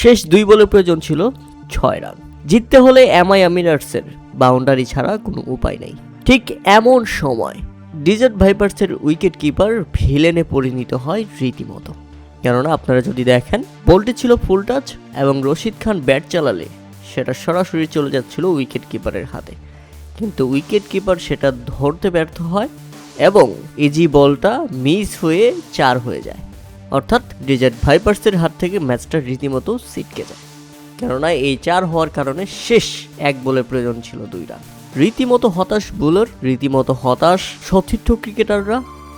শেষ 2 বলে প্রয়োজন ছিল 6 রান। জিততে হলে এমআই আমিরাটসের বাউন্ডারি ছাড়া কোনো উপায় নেই। ঠিক এমন সময় ডেজার্ট ভাইপার্সের উইকেট কিপার ভিলেনে পরিণত হয় রীতিমতো। কেননা আপনারা যদি দেখেন, বলটি ছিল ফুল টাচ এবং রশিদ খান ব্যাট চালালে সেটা সরাসরি চলে যাচ্ছিল উইকেট কিপারের হাতে, কিন্তু উইকেট কিপার সেটা ধরতে ব্যর্থ হয় এবং ইজি বলটা মিস হয়ে 4 হয়ে যায়। অর্থাৎ ডেজার্ট ভাইপার্সের হাত থেকে ম্যাচটা রীতিমতো ছিটকে যায়। কেননা এই 4 হওয়ার কারণে শেষ 1 বলের প্রয়োজন ছিল 2 রান। রীতিমতো হতাশ বোলার, রীতিমতো হতাশ সতীর্থ ক্রিকেটাররা,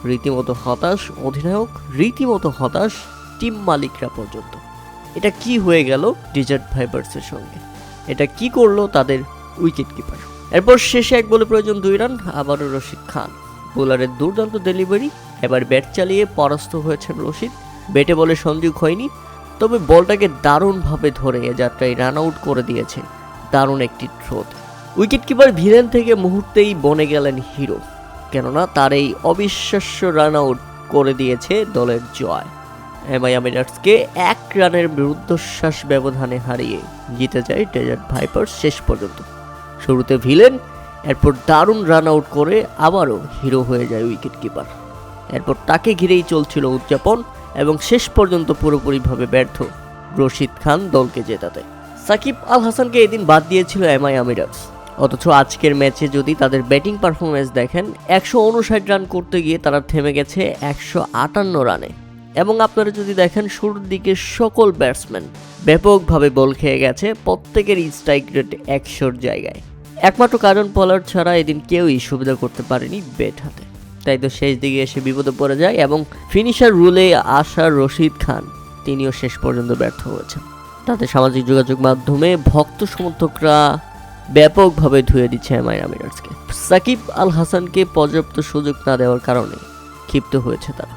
রীতিমতো হতাশ অধিনায়ক, রীতিমতো হতাশ টিম মালিকরা পর্যন্ত। এটা কি হয়ে গেল ডেজার্ট ভাইপার্সের সঙ্গে? এটা কি করলো তাদের উইকেট কিপার? এরপর শেষে 1 বলে প্রয়োজন 2 রান, আবারও রশিদ খান। বোলারের দুর্দান্ত ডেলিভারি, এবার ব্যাট চালিয়ে পরাস্ত হয়েছেন রশিদ। ব্যাটে বলে সংযোগ হয়নি, তবে বলটাকে দারুণভাবে ধরে এ যাত্রায় রান আউট করে দিয়েছে দারুণ একটি থ্রোতে। উইকেট কিপার ভিলেন থেকে মুহূর্তেই বনে গেলেন হিরো, কেননা তার এই অবিশ্বাস্য রান আউট করে দিয়েছে দলের জয়। এমআই আমিরাটসকে 1 রানের রুদ্ধশ্বাস ব্যবধানে হারিয়ে জিতে যায় ডেজার্ট ভাইপার্স শেষ পর্যন্ত। শুরুতে ভিলেন, এরপর দারুণ রান আউট করে আবারও হিরো হয়ে যায় উইকেট কিপার। এরপর তাকে ঘিরেই চলছিল উদযাপন এবং শেষ পর্যন্ত পুরোপুরিভাবে ব্যর্থ রশিদ খান দলকে জেতাতে। সাকিব আল হাসানকে এদিন বাদ দিয়েছিল এমআই আমিরাটস, অথচ আজকের ম্যাচে যদি তাদের ব্যাটিং পারফরমেন্স দেখেন, 159 রান করতে গিয়ে তারা থেমে গেছে 158 রানে। এবং আপনারা যদি দেখেন, শুরুর দিকে সকল ব্যাটসম্যান ব্যাপকভাবে বল খেয়ে গেছে, প্রত্যেকেরই স্ট্রাইক রেট 100-র জায়গায়। একমাত্র কারণ পলার্ড ছাড়া এদিন কেউই সুবিধা করতে পারেনি ব্যাট হাতে। তাই তো শেষ দিকে এসে বিপদে পড়ে যায় এবং ফিনিশার রুলে আসা রশিদ খান তিনিও শেষ পর্যন্ত ব্যর্থ হয়েছেন। তাদের সামাজিক যোগাযোগ মাধ্যমে ভক্ত সমর্থকরা ব্যাপকভাবে ধুয়ে দিচ্ছে এমআই আমিরাটসকে। সাকিব আল হাসানকে পর্যাপ্ত সুযোগ না দেওয়ার কারণে ক্ষিপ্ত হয়েছে তারা।